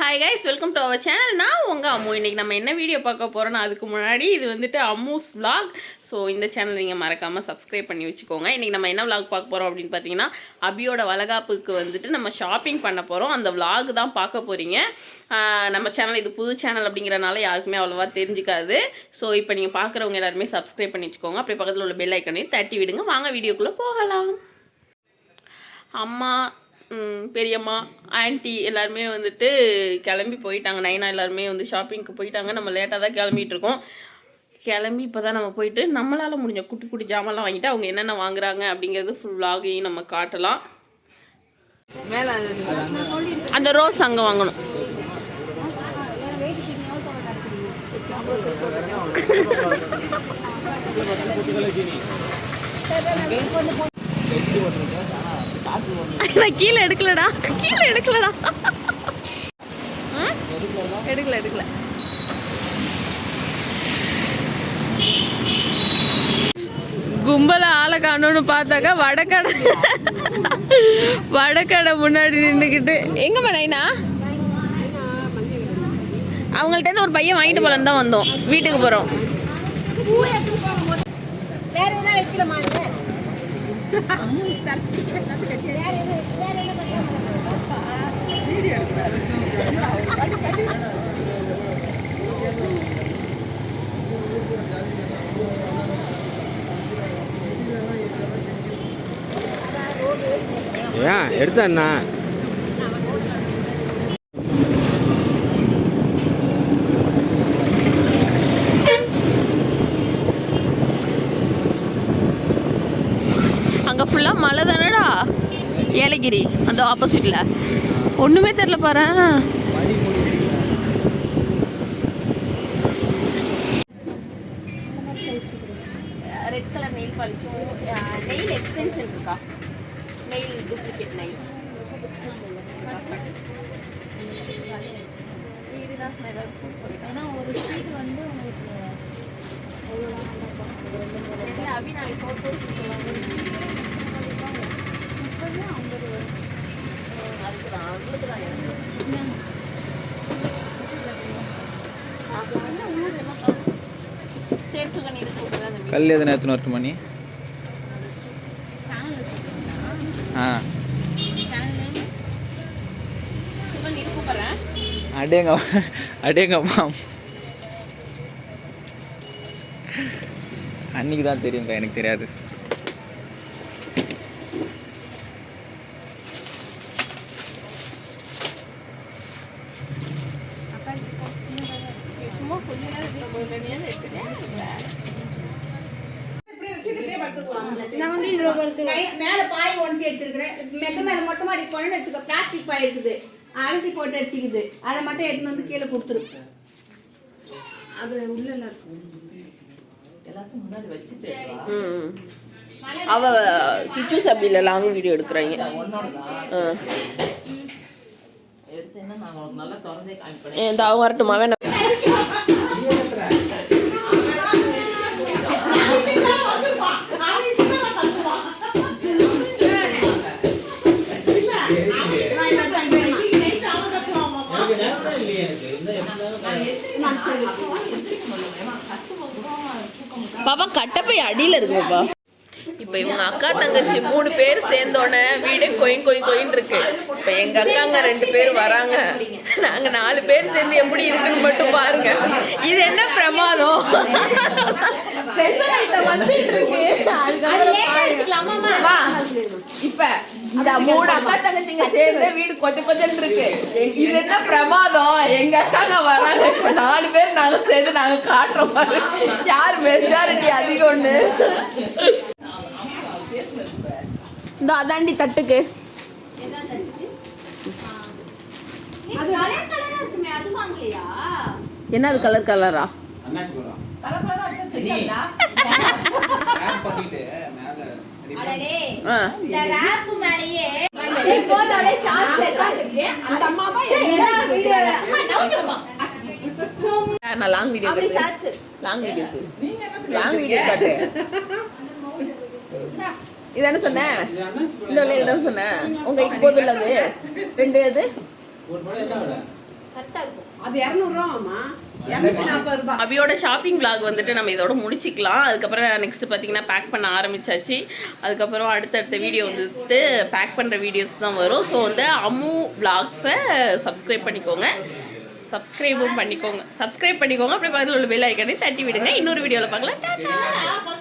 Hi guys, welcome to our channel. நான் உங்கள் அம்மு. இன்றைக்கி நம்ம என்ன வீடியோ பார்க்க போகிறோன்னா, அதுக்கு முன்னாடி இது வந்துட்டு அம்முஸ் vlog. ஸோ இந்த சேனல் நீங்கள் மறக்காமல் சப்ஸ்கிரைப் பண்ணி வச்சுக்கோங்க. இன்றைக்கி நம்ம என்ன vlog பார்க்க போகிறோம் அப்படின்னு பார்த்தீங்கன்னா, அபியோட வளகாப்புக்கு வந்துட்டு நம்ம ஷாப்பிங் பண்ண போகிறோம். அந்த vlog தான் பார்க்க போகிறீங்க. நம்ம சேனல் இது புது சேனல் அப்படிங்கிறனால யாருக்குமே அவ்வளோவா தெரிஞ்சிக்காது. ஸோ இப்போ நீங்கள் பார்க்குறவங்க எல்லாருமே சப்ஸ்கிரைப் பண்ணி வச்சுக்கோங்க. அப்படியே பக்கத்தில் உள்ள பெல் ஐக்கனையும் தட்டி விடுங்க. வாங்க வீடியோக்குள்ளே போகலாம். அம்மா, பெரியம்மா, ஆன்ட்டி எல்லாருமே வந்துட்டு கிளம்பி போயிட்டாங்க. நைனா எல்லாருமே வந்து ஷாப்பிங்க்கு போயிட்டாங்க. நம்ம லேட்டாக தான் கிளம்பிட்டு இருக்கோம். கிளம்பி இப்போ தான் நம்ம போயிட்டு நம்மளால் முடிஞ்ச குட்டி குட்டி ஜாமான்லாம் வாங்கிட்டு அவங்க என்னென்ன வாங்குறாங்க அப்படிங்கிறது ஃபுல் vlog-ஐயும் நம்ம காட்டலாம். அந்த ரோஸ் அங்கே வாங்கணும். நான் கீழே எடுக்கலடா எடுக்கல. கும்பல ஆளை காணோன்னு பார்த்தாக்கா வடக்கடை முன்னாடி நின்றுக்கிட்டு எங்கம்மா நைனா அவங்கள்ட்ட ஒரு பையன் வாங்கிட்டு போலான்னு தான் வந்தோம். வீட்டுக்கு போகிறோம். ஏன் எடுத்தண்ணா அங்கே ஃபுல்லாக மலை தானடா. ஏலகிரி அந்த ஆப்போசிட்டில் ஒன்றுமே தெரில பாரு. ரெட் கலர் நெயில் பாலிஷும் நெயில் எக்ஸ்டென்ஷன் இருக்கா? நெயில் டூப்ளிகேட் நெயில் இதுதான். ஏன்னா ஒரு ஷீட் வந்து உங்களுக்கு அபி நாளைக்கு ஃபோட்டோ கல் எதனா எத்தனை வரட்டு மணி? அடேங்கம்மா அன்னைக்கு தான் தெரியும்க்கா, எனக்கு தெரியாது. மேல பாய் ஒண்டி வச்சிருக்கிறேன். மெத்த மேல மொட்டை மாடி போனேன்னு வச்சுக்கோ, பிளாஸ்டிக் பாய் இருக்குது, அரிசி போட்டு வச்சுக்குது. அதை மட்டும் எடுத்து வந்து கீழே கொடுத்துரு. அது உள்ள எல்லாத்தையும் முன்னாடி வச்சுட்டு அவ கிச்சு சபில லாங் வீடியோ எடுக்கிறாங்க. இந்த அவங்க வரட்டுமா? வேணா பாப்பா கட்டப்பை அடியில் இருக்கு பாப்பா. இப்போ இவங்க அக்கா தங்கச்சி 3 பேர் சேர்ந்தோன்னே வீடே கொயின்னு இருக்கு. இப்போ எங்க அக்காங்க 2 பேர் வராங்க. நாங்க 4 பேர் சேர்ந்து எப்படி இருக்குன்னு மட்டும் பாருங்க. இது என்ன பிரமாதம்! ஸ்பெஷல் ஐட்டம் வந்துட்டு இருக்கு. இப்ப இந்த 3 அக்கா தங்கச்சிங்க சேர்ந்து வீடு கொஞ்சம் இருக்கு. இது என்ன பிரமாதம்! எங்க அக்காங்க வராங்க. இப்ப 4 பேர் நாங்க சேர்ந்து நாங்க காட்டுறோம் பாரு யார் மெஜாரிட்டி அதிகம்னு. இந்த அதாண்டி தட்டுக்கு என்ன அது கலர் கலரா? நான் லாங் வீடியோ காட்டு. இதானே சொன்னேன், இந்த விலையில் தான் சொன்னேன். உங்க இப்போது உள்ளது 2 இது கரெக்டாக இருக்கும். அது 200 240 அபியோட ஷாப்பிங் vlog வந்துட்டு நம்ம இதோட முடிச்சிக்கலாம். அதுக்கப்புறம் நெக்ஸ்ட் பார்த்தீங்கன்னா பேக் பண்ண ஆரம்பிச்சாச்சு. அதுக்கப்புறம் அடுத்தடுத்த வீடியோ வந்துட்டு பேக் பண்ணுற வீடியோஸ் தான் வரும். ஸோ வந்து அம்மு vlogsஸை சப்ஸ்கிரைப் பண்ணிக்கோங்க, சப்ஸ்கிரைப் பண்ணிக்கோங்க. அப்படியே பக்கத்தில் உள்ள பெல் ஐக்கனை தட்டி விடுங்க. இன்னொரு வீடியோவில் பார்க்கலாம். டாடா.